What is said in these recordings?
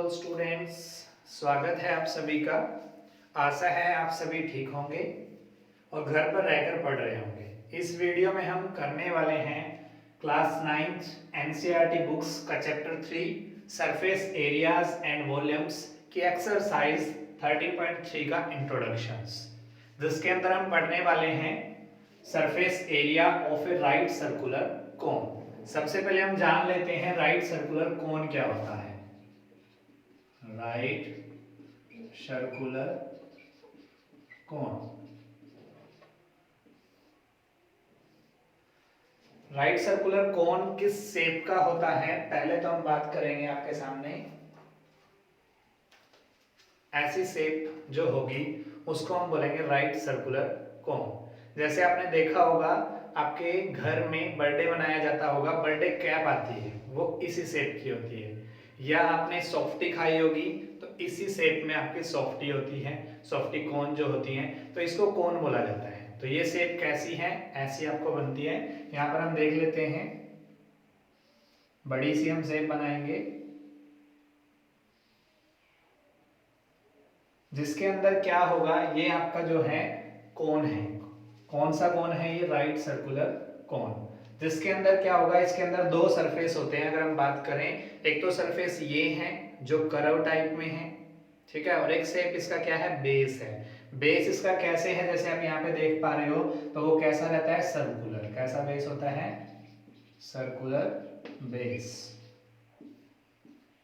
All students, स्वागत है आप सभी का। आशा है आप सभी ठीक होंगे और घर पर रहकर पढ़ रहे होंगे। इस वीडियो में हम करने वाले हैं क्लास 9 एनसीईआरटी बुक्स का chapter 3 surface areas and volumes की एक्सरसाइज 13.3 का इंट्रोडक्शंस, जिसके अंदर हम पढ़ने वाले हैं surface area of a right circular कोन। सबसे पहले हम जान लेते हैं राइट सर्कुलर कोन क्या होता है। राइट सर्कुलर कोन, राइट सर्कुलर कोन किस शेप का होता है पहले तो हम बात करेंगे आपके सामने। ऐसी शेप जो होगी उसको हम बोलेंगे राइट सर्कुलर कोन। जैसे आपने देखा होगा आपके घर में बर्थडे मनाया जाता होगा, बर्थडे कैप आती है वो इसी शेप की होती है, या आपने सॉफ्टी खाई होगी तो इसी शेप में आपकी सॉफ्टी होती है, सॉफ्टी कोन जो होती है, तो इसको कोन बोला जाता है। तो ये शेप कैसी है, ऐसी आपको बनती है। यहाँ पर हम देख लेते हैं, बड़ी सी हम शेप बनाएंगे जिसके अंदर क्या होगा, ये आपका जो है कोन है। कौन सा कोन है ये, राइट सर्कुलर कोन। जिसके अंदर क्या होगा, इसके अंदर दो सरफेस होते हैं। अगर हम बात करें, एक तो सरफेस ये है जो कर्व टाइप में है, ठीक है, और एक शेप इसका क्या है, बेस है। बेस इसका कैसे है, जैसे आप यहाँ पे देख पा रहे हो, तो वो कैसा रहता है, सर्कुलर। कैसा बेस होता है, सर्कुलर बेस।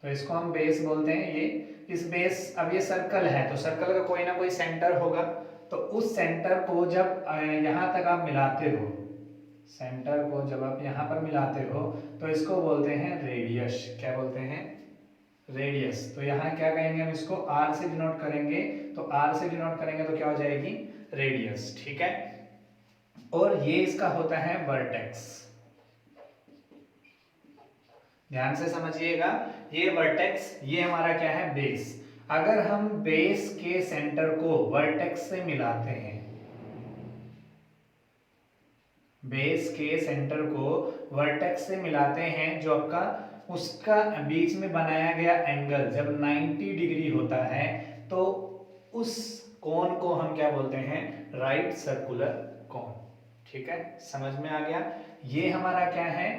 तो इसको हम बेस बोलते हैं। ये इस बेस, अब ये सर्कल है तो सर्कल का कोई ना कोई सेंटर होगा, तो उस सेंटर को जब यहाँ तक आप मिलाते हो, सेंटर को जब आप यहाँ पर मिलाते हो तो इसको बोलते हैं रेडियस। क्या बोलते हैं, रेडियस। तो यहाँ क्या कहेंगे, हम इसको आर से डिनोट करेंगे, तो आर से डिनोट करेंगे तो क्या हो जाएगी, रेडियस, ठीक है। और ये इसका होता है वर्टेक्स। ध्यान से समझिएगा, ये वर्टेक्स, ये हमारा क्या है, बेस। अगर हम बेस के सेंटर को वर्टेक्स से मिलाते हैं, बेस के सेंटर को वर्टेक्स से मिलाते हैं, जो आपका उसका बीच में बनाया गया एंगल जब 90 डिग्री होता है, तो उस कोण को हम क्या बोलते हैं, राइट सर्कुलर कोण। ठीक है, समझ में आ गया। ये हमारा क्या है,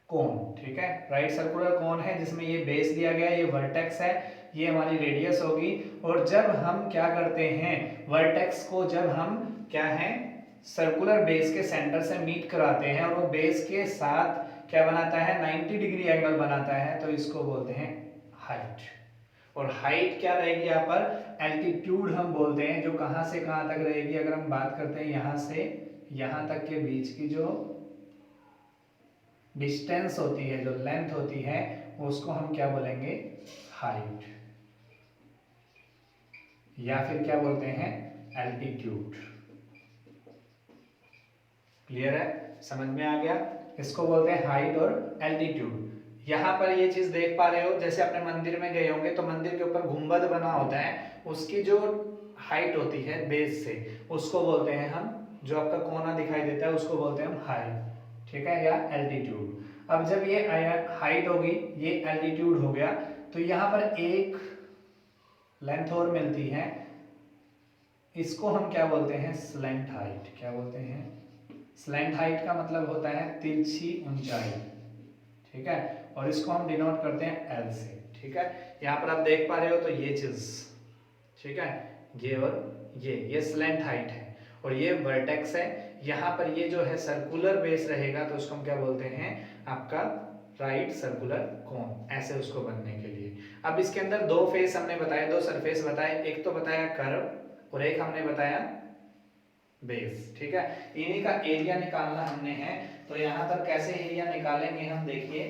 कोण। ठीक है, राइट सर्कुलर कोण है जिसमें ये बेस दिया गया है, ये वर्टेक्स है, ये हमारी रेडियस होगी। और जब हम क्या करते हैं, वर्टेक्स को जब हम क्या है, सर्कुलर बेस के सेंटर से मीट कराते हैं और वो बेस के साथ क्या बनाता है, 90 डिग्री एंगल बनाता है, तो इसको बोलते हैं हाइट। और हाइट क्या रहेगी यहाँ पर, एल्टीट्यूड हम बोलते हैं, जो कहां से कहां तक रहेगी। अगर हम बात करते हैं यहां से यहां तक के बीच की जो डिस्टेंस होती है, जो लेंथ होती है, उसको हम क्या बोलेंगे, हाइट, या फिर क्या बोलते हैं, एल्टीट्यूड। क्लियर है, समझ में आ गया। इसको बोलते हैं हाइट और एल्टीट्यूड। यहाँ पर ये चीज देख पा रहे हो, जैसे अपने मंदिर में गए होंगे तो मंदिर के ऊपर गुंबद बना होता है, उसकी जो हाइट होती है बेस से, उसको बोलते हैं हम, जो आपका कोना दिखाई देता है उसको बोलते हैं हम हाइट, ठीक है, या एल्टीट्यूड। अब जब ये हाइट होगी, ये एल्टीट्यूड हो गया, तो यहाँ पर एक लेंथ और मिलती है, इसको हम क्या बोलते हैं, स्लैंट हाइट। क्या बोलते हैं, स्लैंट हाइट का मतलब होता है तिरछी ऊंचाई, ठीक है, और इसको हम डिनोट करते हैं एल से। ठीक है, यहाँ पर आप देख पा रहे हो, तो ये चीज, ठीक है, ये और ये स्लैंट हाइट है और ये वर्टेक्स है। यहाँ पर ये जो है सर्कुलर बेस रहेगा, तो उसको हम क्या बोलते हैं, आपका राइट सर्कुलर कोन, ऐसे उसको बनने के लिए। अब इसके अंदर दो फेस हमने बताए, दो सरफेस बताए, एक तो बताया कर्व और एक हमने बताया बेस। ठीक है, इन्हीं का एरिया निकालना हमने है। तो यहाँ पर कैसे एरिया निकालेंगे हम, देखिए,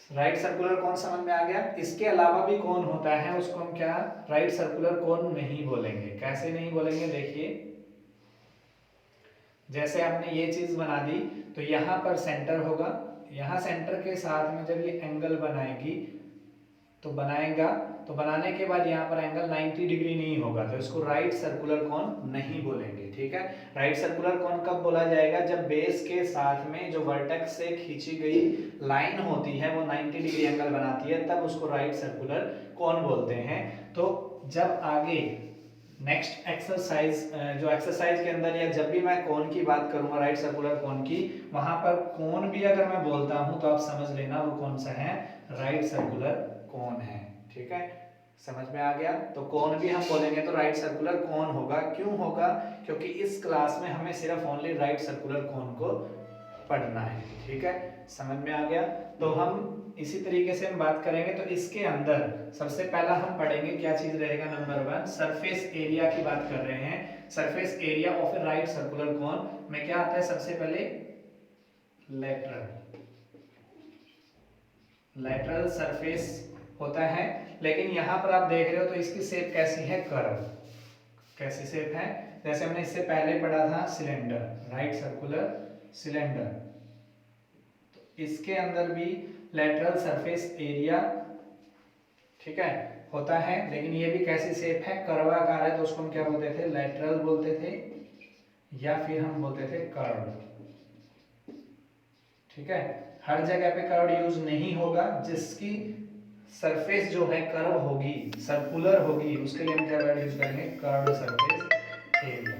राइट सर्कुलर कोन समझ में आ गया। इसके अलावा भी कोन होता है, उसको हम क्या, राइट सर्कुलर कोन नहीं बोलेंगे। कैसे नहीं बोलेंगे, देखिए, जैसे आपने ये चीज बना दी, तो यहाँ पर सेंटर होगा, यहाँ सेंटर के साथ में जब ये एंगल बनाएगी, तो बनाएगा, तो बनाने के बाद यहाँ पर एंगल 90 डिग्री नहीं होगा, तो इसको राइट सर्कुलर कोन नहीं बोलेंगे। ठीक है, राइट सर्कुलर कोन कब बोला जाएगा, जब बेस के साथ में जो वर्टेक्स से खींची गई लाइन होती है वो 90 डिग्री एंगल बनाती है, तब उसको राइट सर्कुलर कोन बोलते हैं। तो जब आगे नेक्स्ट एक्सरसाइज, जो एक्सरसाइज के अंदर या जब भी मैं कोन की बात करूंगा, राइट सर्कुलर कोन की, वहां पर कोन भी अगर मैं बोलता हूं तो आप समझ लेना वो कौन सा है, राइट सर्कुलर कोन है। ठीक है, समझ में आ गया। तो कोन भी हम बोलेंगे तो राइट सर्कुलर कोन होगा। क्यों होगा, क्योंकि इस क्लास में हमें सिर्फ ओनली राइट सर्कुलर कोन को पढ़ना है। ठीक है, समझ में आ गया। तो हम इसी तरीके से हम बात करेंगे। तो इसके अंदर सबसे पहला हम पढ़ेंगे क्या चीज रहेगा, नंबर 1 सरफेस एरिया की बात कर रहे हैं। Surface area of a right circular कोन में क्या आता है, सबसे पहले लेटरल सरफेस होता है। लेकिन यहां पर आप देख रहे हो तो इसकी शेप कैसी है, कर्व। कैसी शेप है, जैसे हमने इससे पहले पढ़ा था सिलेंडर, राइट सर्कुलर सिलेंडर। तो इसके अंदर भी लेटरल सरफेस एरिया, ठीक है, होता है। लेकिन ये भी कैसी शेप है, कर्वाकार है, तो उसको हम क्या बोलते थे, लेटरल बोलते थे, या फिर हम बोलते थे कर्व। ठीक है, हर जगह पे कर्व यूज नहीं होगा। जिसकी सरफेस जो है कर्व होगी, सर्कुलर होगी, उसके लिए हम क्या वर्ड यूज करेंगे, कर्व्ड सरफेस एरिया।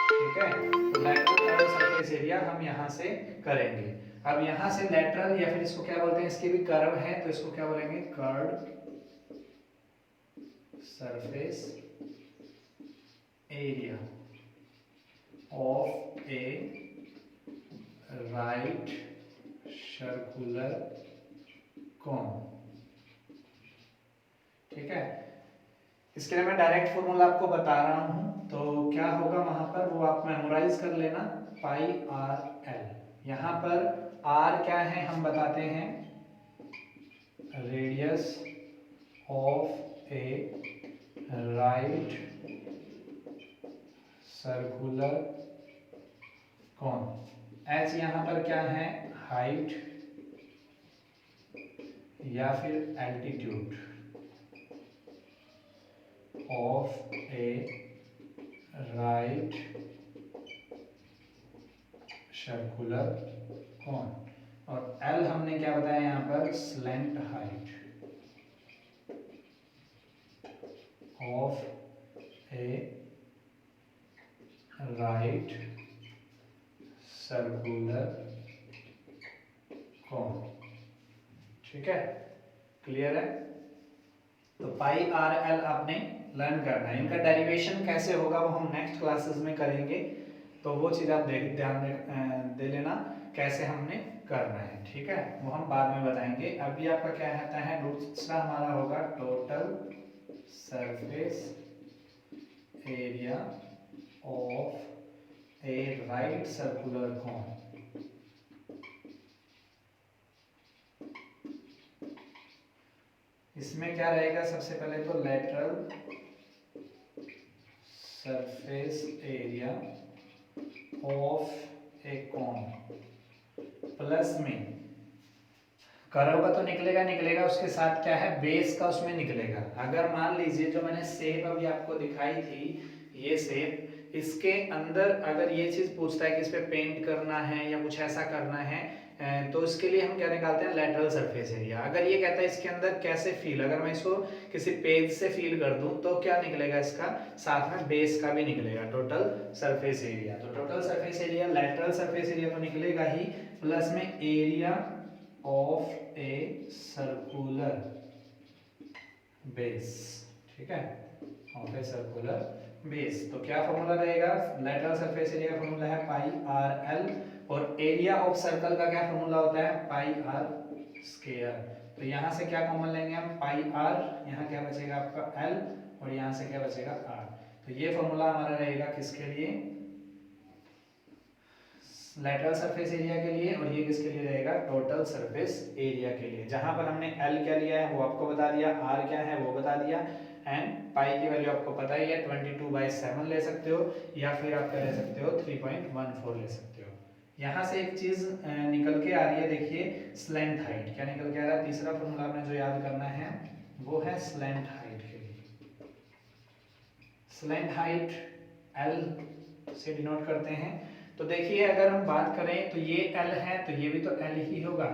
ठीक है, तो लेटरल कर्व्ड सरफेस एरिया हम यहां से करेंगे। अब यहां से लेटरल, या फिर इसको क्या बोलते हैं, इसके भी कर्व है, तो इसको क्या बोलेंगे, curved surface area of a right circular कोन। ठीक है, इसके लिए मैं डायरेक्ट फॉर्मूला आपको बता रहा हूं, तो क्या होगा वहां पर वो आप मेमोराइज कर लेना, पाई आर एल। यहां पर आर क्या है हम बताते हैं, radius of a right circular cone. H यहां पर क्या है, हाइट या फिर altitude of a right circular कोन। और एल हमने क्या बताया यहां पर, slant height of a right circular कोन। ठीक है, क्लियर है। तो पाई आर एल आपने लर्न करना है। इनका डेरिवेशन कैसे होगा वो हम नेक्स्ट क्लासेस में करेंगे, तो वो चीज आप ध्यान दे लेना कैसे हमने करना है। ठीक है, वो हम बाद में बताएंगे। अभी आपका क्या रहता है, दूसरा हमारा होगा total surface area of a right circular कोन। इसमें क्या रहेगा, सबसे पहले तो lateral surface area of a cone, plus में कर्व का तो निकलेगा, उसके साथ क्या है, बेस का उसमें निकलेगा। अगर मान लीजिए जो मैंने शेप अभी आपको दिखाई थी, ये शेप, इसके अंदर अगर ये चीज पूछता है कि इस पे पेंट करना है या कुछ ऐसा करना है, तो इसके लिए हम क्या निकालते हैं, लेटरल सरफेस एरिया। अगर ये कहता है इसके अंदर कैसे फील, अगर मैं इसको किसी पेज से फील कर दूं तो क्या निकलेगा, इसका साथ में बेस का भी निकलेगा, टोटल सरफेस एरिया। तो total surface area, lateral surface area तो निकलेगा ही, प्लस में area of a circular base. ठीक है, ऑफ ए सर्कुलर बेस। तो क्या फॉर्मूला रहेगा, लेटरल सरफेस एरिया का फॉर्मूला है पाई आर एल, और एरिया ऑफ सर्कल का क्या फॉर्मूला होता है, पाई आर स्क्वायर। तो यहां से क्या कॉमन लेंगे हम, पाई आर, यहाँ क्या बचेगा आपका एल, और यहां से क्या बचेगा आर। तो ये फॉर्मूला हमारा रहेगा किसके लिए, लेटरल सरफेस एरिया के लिए, और ये किसके लिए रहेगा, टोटल सरफेस एरिया के लिए। जहां पर हमने एल क्या लिया है वो आपको बता दिया, आर क्या है वो बता दिया, एंड पाई की वैल्यू आपको पता ही है, 22/7 ले सकते हो, या फिर आप क्या ले सकते हो, 3.14 ले सकते हो। यहाँ से एक चीज निकल के आ रही है, देखिए स्लैंट हाइट। क्या निकल के आ रहा है? तीसरा फॉर्मूला आपने जो याद करना है वो है स्लैंट हाइट के लिए। स्लैंट हाइट एल से डिनोट करते हैं। तो देखिए अगर हम बात करें तो ये एल है तो ये भी तो एल ही होगा।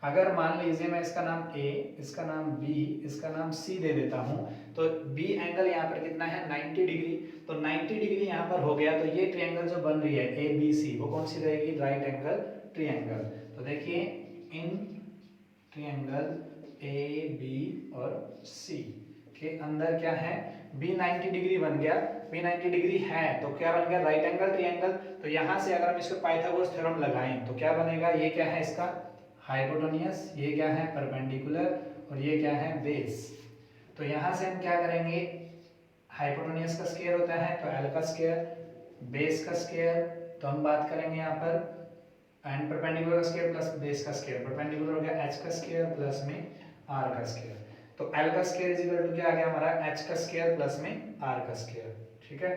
अगर मान लीजिए मैं इसका नाम ए, इसका नाम बी, इसका नाम सी दे देता हूं, तो बी एंगल यहाँ पर कितना है 90 डिग्री, तो 90 डिग्री यहाँ पर हो गया। तो ये ट्रायंगल जो बन रही है ए बी सी वो कौन सी रहेगी? Right angle triangle. तो देखिए इन ट्रायंगल ए बी और सी के अंदर क्या है, बी 90 डिग्री बन गया। बी 90 डिग्री है तो क्या बन गया? Right angle triangle. तो यहाँ से अगर हम इसको पाइथागोरस थ्योरम लगाएं तो क्या बनेगा? ये क्या है इसका? हाइपोटेन्यूज। ये क्या है? परपेंडिकुलर। और ये क्या है? बेस। तो यहाँ से हम क्या करेंगे, हाइपोटेन्यूज का स्क्वायर होता है तो एल का स्क्वायर, बेस का स्क्वायर तो हम बात करेंगे यहाँ पर, एंड परपेंडिकुलर का स्क्वायर प्लस बेस का स्क्वायर, परपेंडिकुलर हो गया एच का स्क्वायर प्लस में आर का स्क्वायर। तो एल का स्क्वायर इज इक्वल टू क्या आ गया हमारा? एच का स्क्वायर प्लस में आर का स्क्वायर। ठीक है,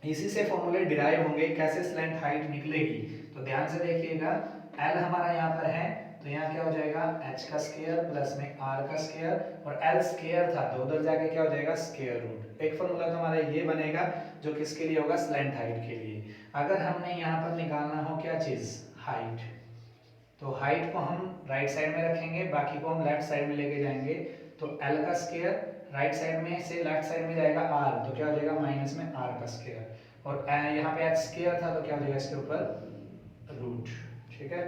इसी से फॉर्मूले डिराइव होंगे कैसे स्लैंट हाइट निकलेगी। तो ध्यान से देखिएगा, एल हमारा यहाँ पर है तो यहाँ क्या हो जाएगा? एच का स्क्वायर प्लस में आर का स्क्वायर, और एल स्क्वायर था तो उधर जाके क्या हो जाएगा? Square root. एक फॉर्मूला तो हमारा ये बनेगा जो किसके लिए होगा? स्लैंट हाइट के लिए। अगर हमने यहाँ पर निकालना हो क्या चीज? हाइट। तो हाइट को हम राइट साइड में रखेंगे, बाकी को हम लेफ्ट साइड में लेके जाएंगे। तो एल का स्क्वायर राइट साइड में से लेफ्ट साइड में जाएगा आर, तो क्या हो जाएगा? माइनस में आर का स्क्वायर, और यहाँ पे एच स्क्वायर था तो क्या हो जाएगा इसके ऊपर? रूट। ठीक है,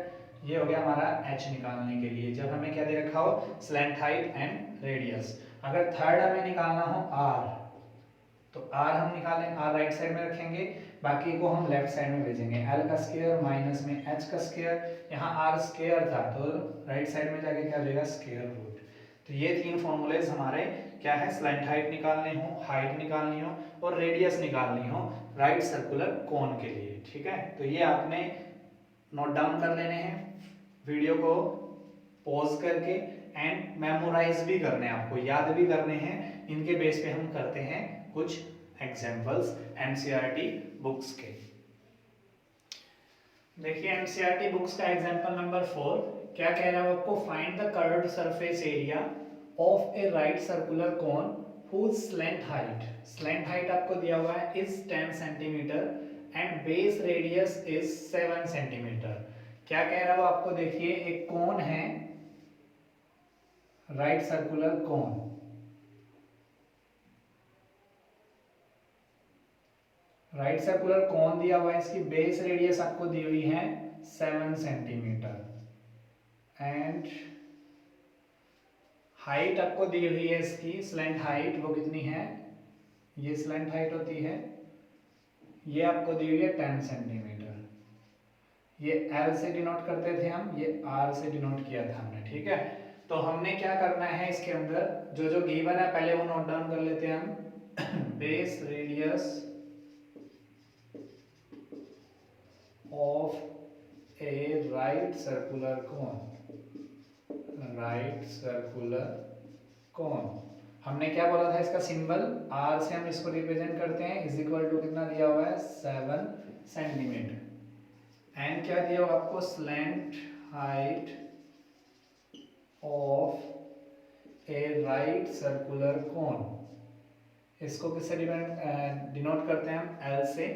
ये हो गया हमारा एच निकालने के लिए, जब हमें क्या दे रखा हो? Slant height and radius. अगर थर्ड हमें निकालना हो आर, तो आर हम निकालें, आर राइट साइड में रखेंगे, बाकी को हम लेफ्ट साइड में भेजेंगे। एल का स्क्वायर माइनस में एच का स्क्वायर, यहाँ आर स्क्वायर था तो राइट साइड में जाके क्या हो जाएगा? Square root. तो ये तीन फॉर्मूलेज हमारे क्या है? स्लैंट हाइट निकालनी हो, हाइट निकालनी हो और रेडियस निकालनी हो राइट सर्कुलर कोन के लिए। ठीक है, तो ये आपने नोट डाउन कर लेने हैं, वीडियो को पॉज करके, एंड मेमोराइज भी करने हैं, आपको याद भी करने हैं। इनके बेस पे हम करते हैं कुछ एग्जांपल्स एनसीईआरटी बुक्स के। देखिए एनसीईआरटी बुक्स का एग्जांपल नंबर 4 क्या कह रहा है आपको? Find the curved surface area of a right circular cone whose slant height आपको दिया हुआ है is 10 centimetre and base radius is 7 centimetre. क्या कह रहा है वो आपको? देखिए एक कोन है, राइट सर्कुलर कोन, राइट सर्कुलर कोन दिया हुआ है, इसकी बेस रेडियस आपको दी हुई है 7 सेंटीमीटर एंड हाइट आपको दी हुई है इसकी, स्लैंट हाइट वो कितनी है? ये स्लैंट हाइट होती है, ये आपको दी हुई है 10 सेंटीमीटर। ये L से डिनोट करते थे हम, ये R से डिनोट किया था हमने। ठीक है, तो हमने क्या करना है इसके अंदर, जो जो गिवन है पहले वो नोट डाउन कर लेते हैं हम। Base radius of a right circular cone, right circular कोन, हमने क्या बोला था? इसका सिंबल R से हम इसको रिप्रेजेंट करते हैं, इज इक्वल टू कितना दिया हुआ है? 7 सेंटीमीटर। एंड क्या दिया हुआ आपको? Slant height of a right circular कोन, इसको किससे डिनोट करते हैं हम? L से,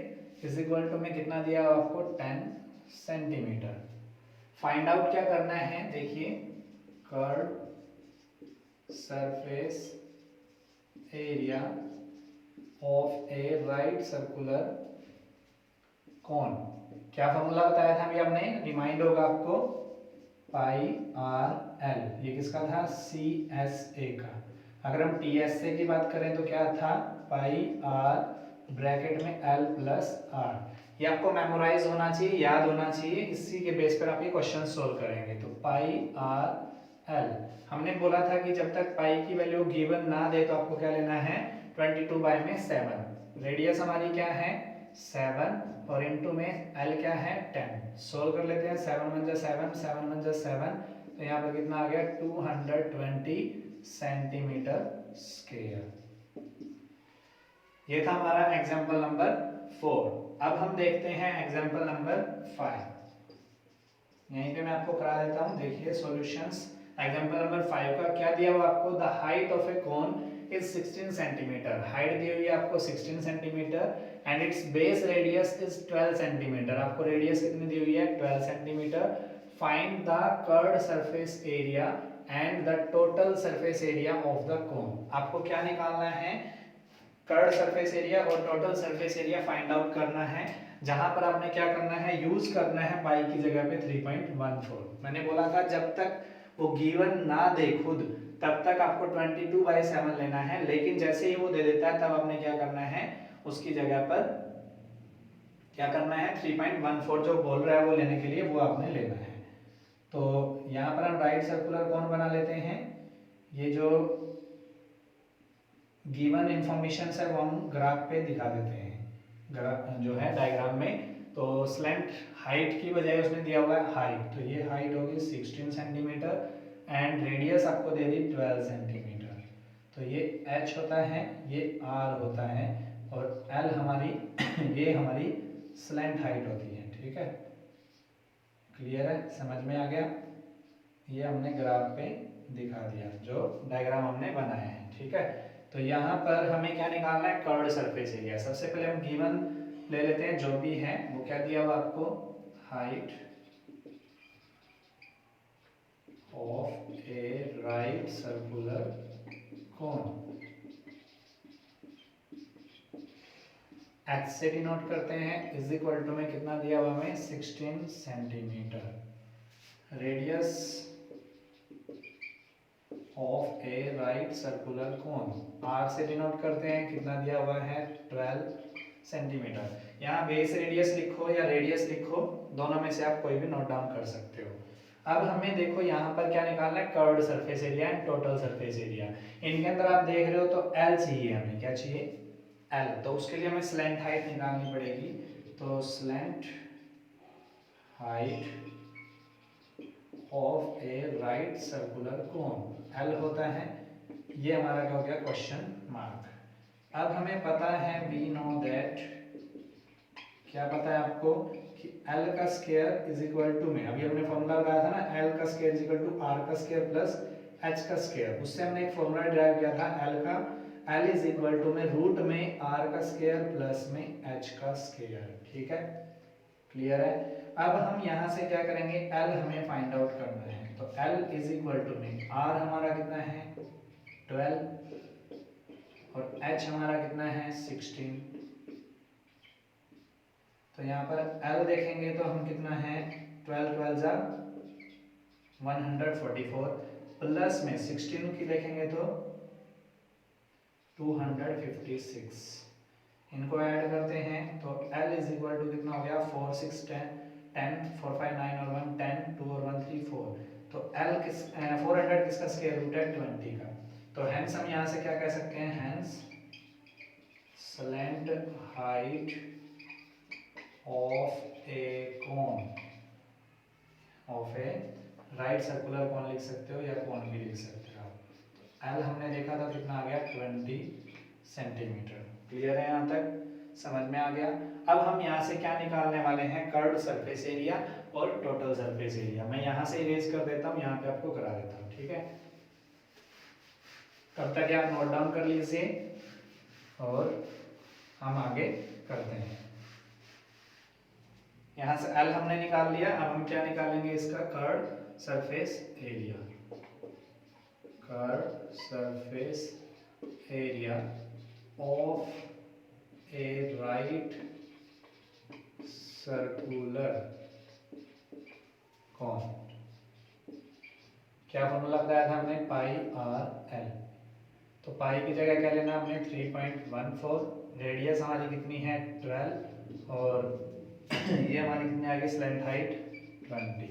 इज इक्वल टू में कितना दिया हुआ आपको? 10 सेंटीमीटर। फाइंड आउट क्या करना है? देखिए curve surface area of a right circular कोन, क्या फॉर्मूला बताया था अभी आपने? रिमाइंड होगा आपको, पाई आर एल। ये किसका था? सी एस ए का। अगर हम टी एस ए की बात करें तो क्या था? पाई आर ब्रैकेट में एल प्लस आर। ये आपको मेमोराइज होना चाहिए, याद होना चाहिए, इसी के बेस पर आप ये क्वेश्चन सोल्व करेंगे। तो पाई आर एल, हमने बोला था कि जब तक पाई की वैल्यू गिवन ना दे तो आपको क्या लेना है? 22/7। रेडियस हमारी क्या है? 7, और इनटू में एल क्या है? 10। सोल्व कर लेते हैं, 7 × 7, 7 × 7, तो यहाँ पर कितना आ गया? 220 सेंटीमीटर स्क्वायर। ये था हमारा एग्जाम्पल नंबर 4। अब हम देखते हैं एग्जाम्पल नंबर 5। यहीं पे मैं आपको करा देता हूँ। देखिए सॉल्यूशंस, एग्जाम्पल नंबर 5 का क्या दिया हुआ आपको, the height of a cone is 16 centimetre. Height दी हुई है आपको 16 centimetre and its base radius is 12 centimetre. आपको रेडियस कितनी दी हुई है, 12 centimetre. Find the curved surface area and the total surface area of the cone. आपको क्या निकालना है, कर्व्ड सरफेस एरिया और total surface area find out करना है। जहां पर आपने क्या करना है, यूज करना है पाई की जगह पे 3.14। मैंने बोला था जब तक वो गिवन ना दे खुद तब तक आपको 22/7 लेना है, लेकिन जैसे ही वो दे देता है तब आपने क्या करना है, उसकी जगह पर क्या करना है, 3.14 जो बोल रहा है वो लेने के लिए वो आपने लेना है। तो यहाँ पर हम राइट सर्कुलर कोन बना लेते हैं। ये जो गिवन इंफॉर्मेशन है वो हम ग्राफ पे दिखा देते हैं, ग्राफ जो है डायग्राम में। तो स्लैंट हाइट की बजाय उसने दिया हुआ है हाइट, तो ये हाइट होगी 16 सेंटीमीटर एंड रेडियस आपको दे दी 12 सेंटीमीटर। तो ये h होता है, ये r होता है और l हमारी ये हमारी स्लैंट हाइट होती है। ठीक है, क्लियर है, समझ में आ गया। ये हमने ग्राफ पे दिखा दिया जो डायग्राम हमने बनाया है। ठीक है, तो यहाँ पर हमें क्या निकालना है, कर्व्ड सरफेस एरिया। सबसे पहले हम गिवन ले लेते हैं जो भी है वो क्या दिया हुआ आपको, height of a right circular cone, H से डिनोट करते हैं, इज इक्वल टू में कितना दिया हुआ हमें 16 centimetre. Radius of a right circular cone R से डिनोट करते हैं, कितना दिया हुआ है 12 सेंटीमीटर। यहाँ बेस रेडियस लिखो या रेडियस लिखो, दोनों में से आप कोई भी नोट डाउन कर सकते हो। अब हमें देखो यहाँ पर क्या निकालना है, curved surface area and total surface area. इनके अंदर आप देख रहे हो तो एल चाहिए हमें, क्या चाहिए, एल। तो उसके लिए हमें स्लैंट हाइट निकालनी पड़ेगी। तो slant height of a right circular cone L होता है, ये हमारा क्या हो गया, क्वेश्चन मार्क। अब हमें पता है, वी नो दैट, क्या पता है आपको कि एल का स्क्वायर इज इक्वल टू में, अभी हमने फॉर्मूला लगाया था ना, एल का square is equal to R का स्क्वायर प्लस एच का स्क्वायर। उससे हमने एक फॉर्मूला डिराइव किया था एल का, एल इज इक्वल टू में रूट में आर का स्क्वायर प्लस में एच का स्क्वायर। ठीक है, क्लियर है। अब हम यहाँ से क्या करेंगे, एल हमें फाइंड आउट करना है। तो एल इज इक्वल टू में आर हमारा कितना है 12 और एच हमारा कितना है 16। तो यहाँ पर एल देखेंगे तो हम कितना है 12 12 जा 144 प्लस में 16 की देखेंगे तो 256। इनको ऐड करते हैं तो L इज इक्वल टू कितना हो गया 4 6 10 10 4 5 9 और 1 10 2 और 1 3 4। तो L 400 किसका स्क्वायर रूट है 20 का। तो हेंस हम यहाँ से क्या कह सकते हैं, hence slant height of a cone of a right circular कोन लिख सकते हो या कोन भी लिख सकते हो आप। एल हमने देखा था कितना आ गया 20 सेंटीमीटर। क्लियर है, यहाँ तक समझ में आ गया। अब हम यहाँ से क्या निकालने वाले हैं, कर्व्ड सरफेस एरिया और टोटल सरफेस एरिया। मैं यहाँ से इरेज कर देता हूँ, यहाँ पे आपको करा देता हूँ। ठीक है, तब तक आप नोट डाउन कर लीजिए और हम आगे करते हैं। यहाँ से एल हमने निकाल लिया, अब हम क्या निकालेंगे, इसका curved surface area. Curved surface area of a right circular कोन। क्या फॉर्मूला बताया था हमने, पाई आर एल। तो पाई की जगह क्या लेना हमने 3.14, रेडियस हमारी कितनी है 12 और ये हमारी कितनी आ गई स्लैंट हाइट 20।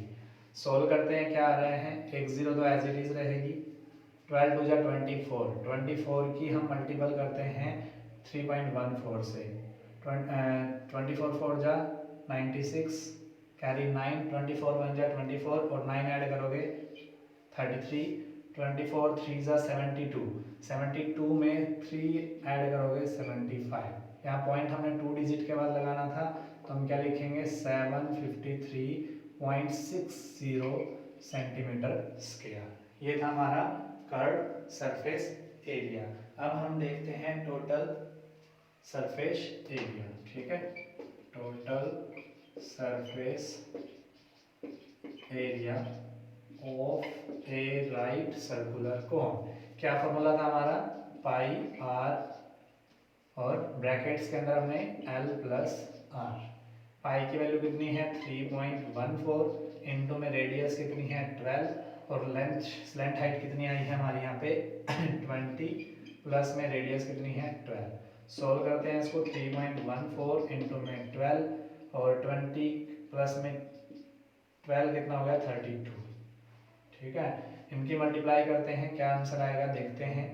सोल्व करते हैं, क्या आ रहे हैं, एक जीरो तो एज इट इज रहेगी, 12 2 जा 24, 24 की हम मल्टीपल करते हैं 3.14 से, 24 4 जा 96, कैरी 9, 24 1 जा 24 और 9 ऐड करोगे 33, 24 3 जा 72, 72 में 3 ऐड करोगे 75। यहाँ पॉइंट हमने 2 डिजिट के बाद लगाना था, तो हम क्या लिखेंगे 753.60 सेंटीमीटर स्क्वायर। ये था हमारा कर्व सरफेस एरिया। अब हम देखते हैं टोटल सरफेस एरिया। ठीक है, total surface area of a right circular कोन। क्या फॉर्मूला था हमारा, पाई आर और ब्रैकेट्स के अंदर हमने एल प्लस आर। पाई की वैल्यू कितनी है 3.14, इनटू में रेडियस कितनी है 12 और लेंथ हाइट कितनी आई है हमारी यहाँ पे 20 प्लस में रेडियस कितनी है 12। सोल्व करते हैं इसको, 3.14 इंटू में 12 और 20 प्लस में 12 कितना हो गया 32। ठीक है, इनकी मल्टीप्लाई करते हैं, क्या आंसर आएगा देखते हैं।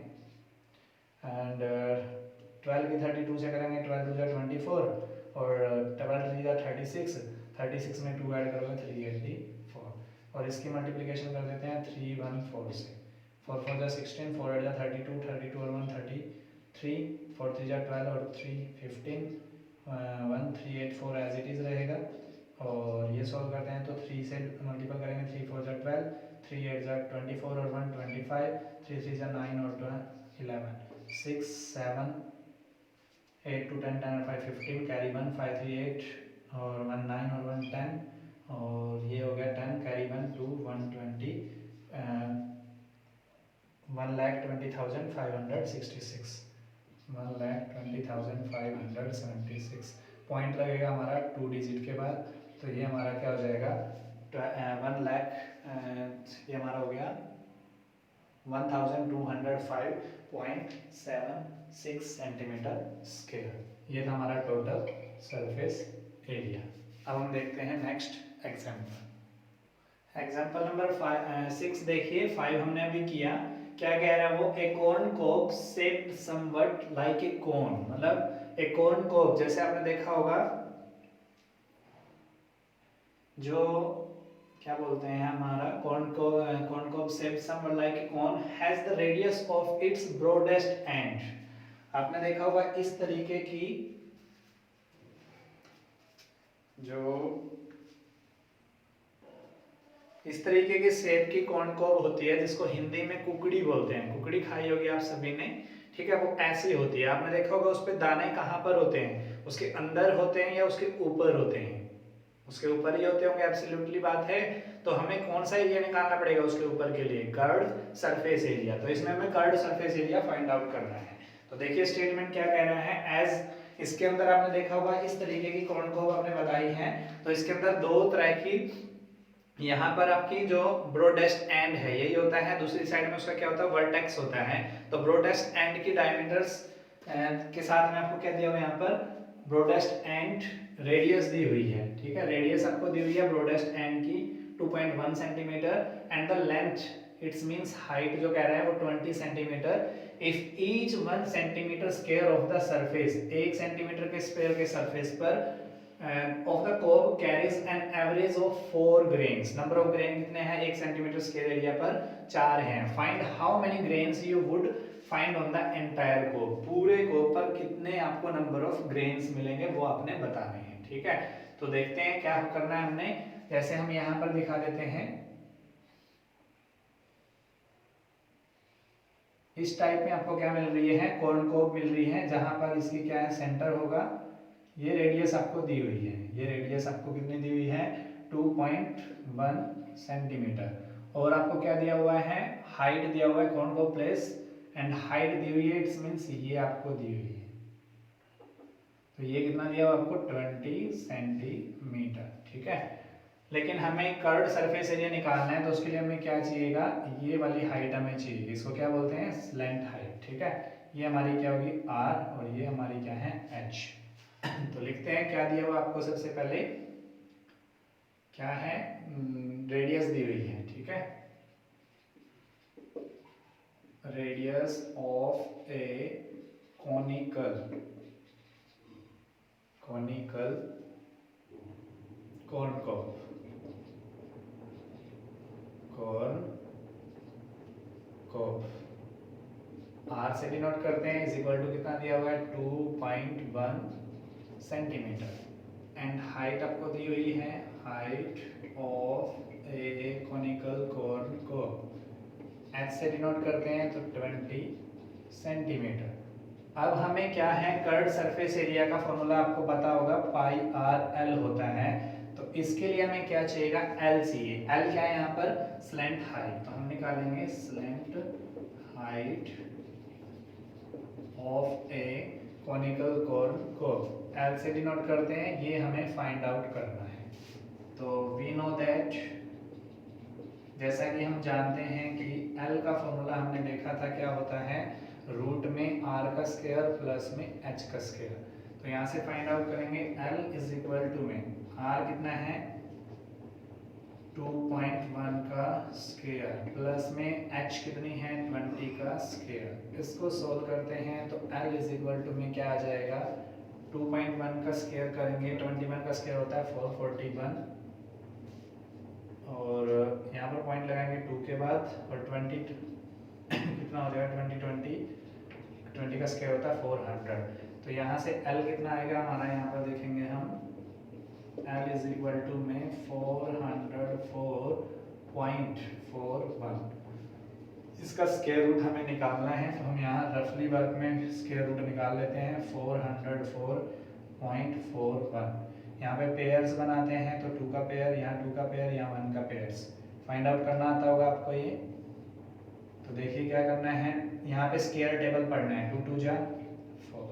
एंड 12 की 32 से करेंगे, 12 2 24 और 12 3 36, 36 में 2 ऐड करोगे 384 और इसकी मल्टीप्लिकेशन कर देते हैं 314 से। 4 4 16, 4 8 32, 32 और 1 33, 4 3 12 और 3 15, 1384 एज इट इज़ रहेगा। और ये सॉल्व करते हैं तो 3 से मल्टीपल करेंगे, 3 4 12, 3 8 24 और 1 25, 3 3 9 और 11, 6 7 8 to 10 10 और 5 15, कैरी 1 5 3 8 और 1 9 और 1 10 और ये हो गया 10, कैरी 1 2 120, 1,20,566, 1,20,576 पॉइंट लगेगा हमारा 2 डिजिट के बाद। तो ये हमारा क्या हो जाएगा 1 लाख, ये हमारा हो गया 1205.76 सेंटीमीटर स्क्वायर। ये था हमारा टोटल सरफेस एरिया। अब हम देखते हैं नेक्स्ट एग्जाम्पल। एग्जाम्पल नंबर 6 देखिए, 5 हमने अभी किया। क्या कह रहा है वो, ए कोन कोब शेप्ड समवट लाइक ए कोन, मतलब ए कोन कोब जैसे आपने देखा होगा, जो क्या बोलते हैं हमारा concave shape somewhat like a cone has the radius of its broadest end. आपने देखा होगा इस तरीके की जो इस तरीके की शेप की कॉनकोव होती है, जिसको हिंदी में कुकड़ी बोलते हैं। कुकड़ी खाई होगी आप सभी ने, ठीक है, वो ऐसी होती है। आपने देखा होगा उस पे दाने कहाँ पर होते हैं, उसके अंदर होते हैं या उसके ऊपर होते हैं? उसके ऊपर ही होते होंगे, एब्सोल्युटली बात है। तो हमें कौन सा एरिया निकालना पड़ेगा उसके ऊपर के लिए, कर्व्ड सरफेस एरिया। तो इसमें हमें curved surface area find out करना है। तो देखिए स्टेटमेंट क्या कह रहा है, एज इसके अंदर आपने देखा होगा इस तरीके की कॉनकोव आपने बताई है। तो इसके अंदर दो तरह की, यहाँ पर आपकी जो ब्रॉडेस्ट एंड है यही होता है, दूसरी साइड में उसका क्या होता है वर्टेक्स होता है। तो ब्रॉडेस्ट एंड की डायमीटर्स के साथ में आपको क्या दिया हुआ है यहाँ पर, ब्रॉडेस्ट एंड रेडियस दी हुई है। ठीक है, रेडियस आपको दी हुई है ब्रॉडेस्ट एंड की 2.1 centimetre and the length it's means height जो कह रहा है वो 20 centimetre. If each 1 centimetre square of the surface, 1 centimetre के स्क्वायर के सरफेस पर of the cob carries an average of 4 grains. Number of grain कितने हैं 1 सेंटीमीटर स्क्वायर एरिया पर 4 हैं। Find how many grains you would find on the entire cob. पूरे cob पर कितने आपको number of grains मिलेंगे वो आपने बताने हैं। ठीक है, तो देखते हैं क्या करना है हमने। जैसे हम यहाँ पर दिखा देते हैं, इस टाइप में आपको क्या मिल रही है, कॉर्नकोब मिल रही है, जहां पर इसकी क्या है सेंटर होगा। ये रेडियस आपको दी हुई है, ये रेडियस आपको कितनी दी हुई है 2.1 सेंटीमीटर। और आपको क्या दिया हुआ है, हाइट दिया हुआ है कॉर्नकोब प्लेस एंड हाइट दी हुई है, इट्स मींस ये आपको दी हुई है। तो ये कितना दिया हुआ आपको 20 सेंटीमीटर। ठीक है, लेकिन हमें कर्व्ड सरफेस एरिया निकालना है, तो उसके लिए हमें क्या चाहिएगा, ये वाली हाइट हमें चाहिए, इसको क्या बोलते हैं स्लैंट हाइट। ठीक है, ये हमारी क्या होगी r और ये हमारी क्या है h। तो लिखते हैं क्या दिया हुआ आपको, सबसे पहले क्या है रेडियस दी हुई है। ठीक है, radius of a conical concave R से डिनोट करते हैं, इज इक्वल टू कितना दिया हुआ है 2.1 सेंटीमीटर। एंड हाइट आपको दी हुई है, height of a conical corn को एच से डिनोट करते हैं तो 20 सेंटीमीटर। अब हमें क्या है, कर्व्ड सरफेस एरिया का फॉर्मूला आपको पता होगा, पाई आर एल होता है। तो इसके लिए हमें क्या चाहिएगा, एल चाहिए। एल क्या है यहाँ पर, स्लैंट हाइट। तो हम निकालेंगे slant height of a conical corn को एल से डिनोट करते हैं, ये हमें फाइंड आउट करना है। तो वी नो दैट, जैसा कि हम जानते हैं कि एल का फॉर्मूला हमने देखा था क्या होता है, रूट में आर का स्क्वायर प्लस में एच का स्क्वायर। तो यहाँ से फाइंड आउट करेंगे एल इज इक्वल टू में आर कितना है 2.1 का स्क्वायर प्लस में एच कितनी है 20 का स्क्वायर। इसको सोल्व करते हैं तो एल इज इक्वल टू में क्या आ जाएगा, 2.1 का स्क्वायर करेंगे, 21 का स्क्वायर होता है 441 और यहाँ पर पॉइंट लगाएंगे 2 के बाद और 20 कितना हो जाएगा 20 का स्क्वायर होता है 400। तो यहाँ से L कितना आएगा हमारा, यहाँ पर देखेंगे हम L इज इक्वल टू में 404.41। इसका स्क्वायर रूट हमें निकालना है, तो हम यहाँ रफली वर्क में स्क्वायर रूट निकाल लेते हैं 404.41। यहाँ पे पेयर्स बनाते हैं तो 2 का पेयर, यहाँ 2 का पेयर, यहाँ 1 का पेयर्स फाइंड आउट करना आता होगा आपको ये। तो देखिए क्या करना है, यहाँ पे स्क्वायर टेबल पढ़ना है, 2 2 जा 4।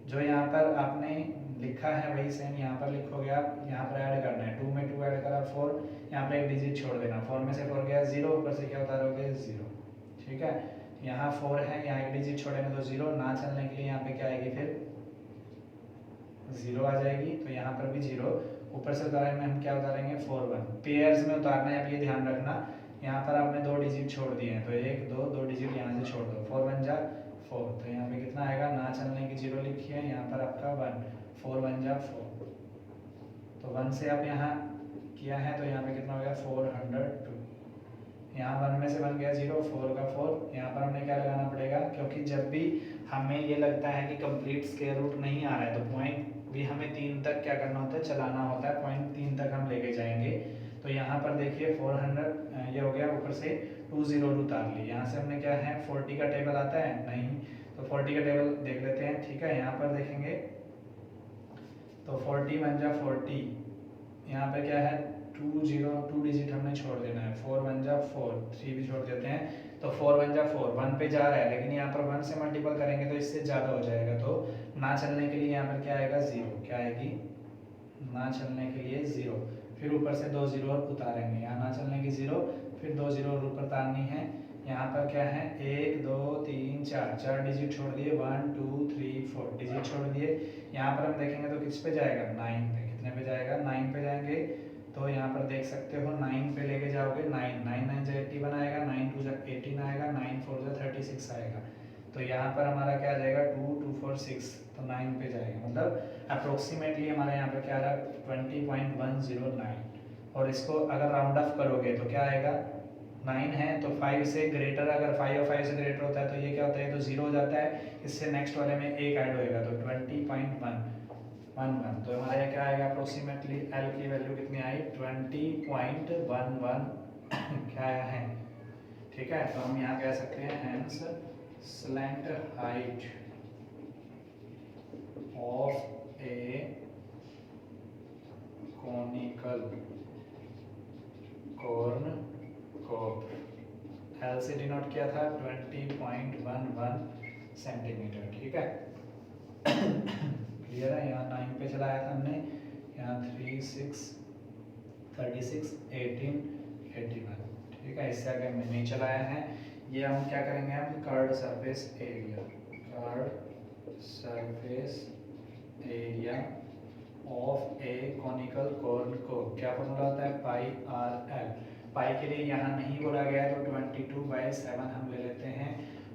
जो यहाँ पर आपने लिखा है वही सेम यहाँ पर लिखोगे आप, यहाँ पर ऐड करना है, 2 में 2 ऐड करा 4, यहाँ पर एक डिजिट छोड़ देना, 4 में से 4 गया 0, ऊपर से क्या उतारोगे 0। ठीक है, यहाँ 4 है, यहाँ एक डिजिट छोड़ेंगे तो 0, ना चलने के लिए यहाँ पे क्या आएगी फिर 0 आ जाएगी, तो यहाँ पर भी 0, ऊपर से उतारेंगे हम क्या उतारेंगे 4 1। पेयर्स में उतारना है, अब ये ध्यान रखना, यहाँ पर आपने 2 डिजिट छोड़ दिए हैं तो 1 2 डिजिट यहाँ से छोड़ दो, 4 1 जा 4। तो यहाँ पे कितना आएगा, ना चलने की 0 लिखी है, यहाँ पर आपका 1, 4 1 जा 4। तो 1 से आप यहाँ किया है तो यहाँ पे कितना हो गया 402। यहाँ 1 में से 1 गया 0, 4 का 4। यहाँ पर हमें क्या लगाना पड़ेगा, क्योंकि जब भी हमें ये लगता है कि कंप्लीट स्क्वायर रूट नहीं आ रहा है तो पॉइंट भी हमें 3 तक क्या करना होता है, चलाना होता है, पॉइंट 3 तक हम लेके जाएंगे। तो यहाँ पर देखिए 400 ये हो गया, ऊपर से 2 0 उतार ली। यहाँ से हमने क्या है 40 का टेबल आता है नहीं, तो 40 का टेबल देख लेते हैं। ठीक है, यहाँ पर देखेंगे तो 40 1 जा 40, यहाँ पे क्या है 2 डिजिट हमने छोड़ देना है, 4 1 जा 4, 3 भी छोड़ देते हैं, तो 4 1 जा 4, 1 पे जा रहा है, लेकिन यहाँ पर 1 से मल्टीपल करेंगे तो इससे ज़्यादा हो जाएगा, तो ना चलने के लिए यहाँ पर क्या आएगा 0, क्या आएगी ना चलने के लिए 0, फिर ऊपर से 2 0 उतारेंगे, यहाँ ना चलने की 0, फिर 2 0 ऊपर उतारनी है। यहाँ पर क्या है 1 2 3 4 डिजिट छोड़ दिए, 1 2 3 4 डिजिट छोड़ दिए। यहाँ पर हम देखेंगे तो किस पे जाएगा 9 पे, कितने पे जाएगा 9 पे जाएंगे। तो यहाँ पर देख सकते हो 9 पे लेके जाओगे, 9 9 9 से 81 आएगा, 9 2 से 18 आएगा, 9 4 से 36 आएगा। तो यहाँ पर हमारा क्या आ जाएगा 2 2 4 6, तो 9 पे जाएगा, मतलब अप्रोक्सीमेटली हमारे यहाँ पर क्या आ रहा है 20.109। और इसको अगर राउंड ऑफ करोगे तो क्या आएगा 9 है तो 5 से ग्रेटर, अगर 5 और 5 से ग्रेटर होता है तो ये क्या होता है तो 0 हो जाता है, इससे नेक्स्ट वाले में 1 ऐड होएगा तो 20.111। तो हमारा क्या आएगा अप्रोक्सीमेटली एल की वैल्यू कितनी आई 20.11 क्या आया है। ठीक है, तो हम यहाँ कह सकते हैं hence slant height of a conical corn को एल से डिनोट किया था 20.11 सेंटीमीटर। ठीक है, क्लियर है। यहाँ 9 पे चलाया था हमने, यहाँ 3 6 36 18 81। ठीक है, इससे आगे हमने नहीं चलाया है। ये हम क्या करेंगे, हम curved surface area, curved surface area of a conical corn को क्या फॉर्मूला होता है पाई आर एल। पाई के लिए यहाँ नहीं बोला गया है तो 22/7 हम ले लेते हैं,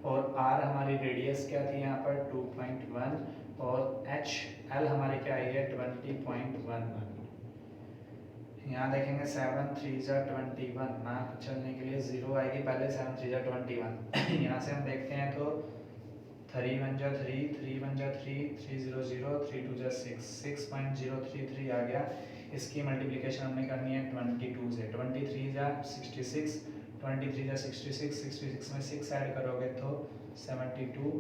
और आर हमारी रेडियस क्या थी यहाँ पर 2.1, और एच एल हमारी क्या आई है 20.11। यहाँ देखेंगे 7 3 जा 21, ना चलने के लिए 0 आएगी पहले, 7 3 जा 21। यहाँ से हम देखते हैं तो 3 1 जा 3, 3 1 जा 3, 3 0 0, 3 2 जा 6, 6.033 आ गया। इसकी मल्टीप्लिकेशन हमने करनी है 22 से, 23 जा 66, 23 जा 66, 66 में 6 ऐड करोगे तो 72,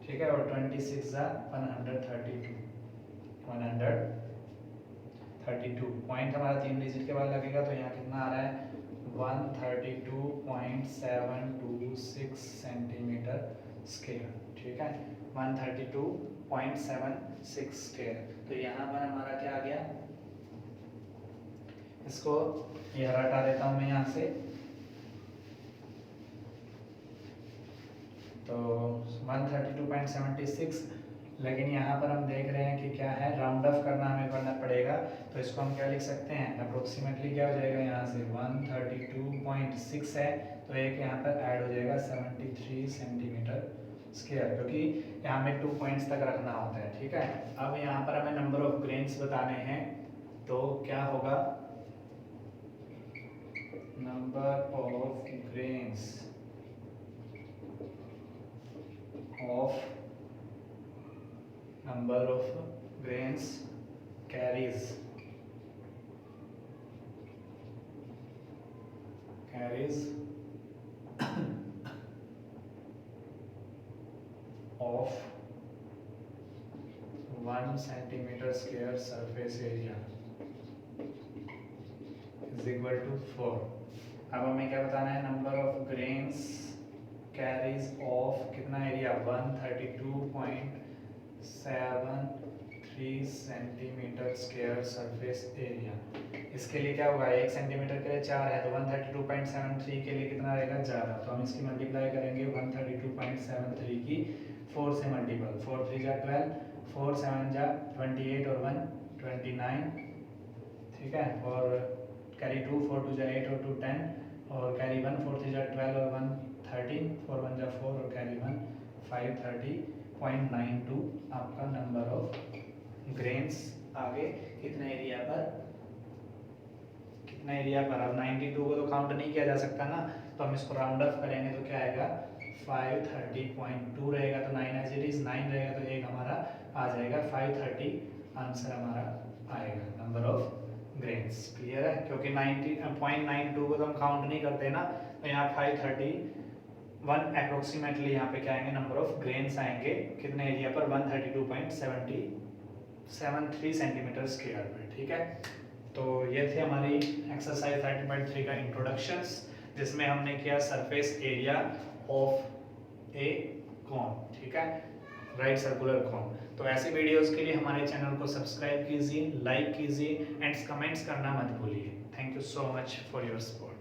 ठीक है, और 26 जा 132, 132 पॉइंट हमारा 3 डिजिट के बाद लगेगा, तो यहाँ कितना आ रहा है 132.726 सेंटीमीटर स्क्वायर, ठीक है, 132.76 स्क्वायर। तो यहाँ पर हमारा क्या आ गया, इसको ये हटा देता हूँ मैं यहाँ से, तो 132.76, लेकिन यहाँ पर हम देख रहे हैं कि क्या है, राउंड ऑफ करना पड़ेगा, तो इसको हम क्या लिख सकते हैं, अप्रोक्सीमेटली क्या हो जाएगा, यहाँ से 132.6 है, तो एक यहाँ पर ऐड हो जाएगा 73 सेंटीमीटर स्क्वायर, क्योंकि यहाँ में 2 पॉइंट्स तक रखना होता है, ठीक है। अब यहाँ पर हमें नंबर ऑफ ग्रेन्स बताने हैं, तो क्या होगा, number of grains carries of 1 centimeter square surface area is equal to 4। अब हमें क्या बताना है, number of grains carries of कितना area, 132.73 centimetre square surface area. इसके लिए क्या होगा, 1 सेंटीमीटर के लिए 4 है, तो 132.73 के लिए कितना रहेगा, ज़्यादा, तो हम इसकी मल्टीप्लाई करेंगे 132.73 की 4 से मल्टीपल, 4 3 जा 12, 4 7 जा 28 और 1 29, ठीक है, और कैरी 2, 4 2 जा 8 और 2 10, और कैरी 1, 4 3 जा 12 और 1 13, 4 1 जा 4 और कैरी 1 5 30.92 आपका नंबर ऑफ ग्रेन्स आगे कितने एरिया पर, अब 92 को तो काउंट नहीं किया जा सकता ना, तो हम इसको राउंड ऑफ करेंगे तो क्या आएगा 530.2 रहेगा, तो 9 एज इट इज 9 रहेगा, तो एक हमारा आ जाएगा 530, आंसर हमारा आएगा नंबर ऑफ ग्रेन्स। क्लियर है, क्योंकि 90.92 को तो हम काउंट नहीं करते ना, तो यहाँ 531 अप्रोक्सीमेटली यहाँ पे क्या आएंगे, नंबर ऑफ ग्रेन्स आएंगे कितने एरिया पर, 132.73 सेंटीमीटर स्क्वायर पे, ठीक है। तो ये थे हमारी एक्सरसाइज 13.3 का इंट्रोडक्शंस, जिसमें हमने किया surface area of a cone, ठीक है, राइट सर्कुलर कॉन। तो ऐसे वीडियोस के लिए हमारे चैनल को सब्सक्राइब कीजिए, लाइक कीजिए एंड कमेंट्स करना मत भूलिए। Thank you so much for your support.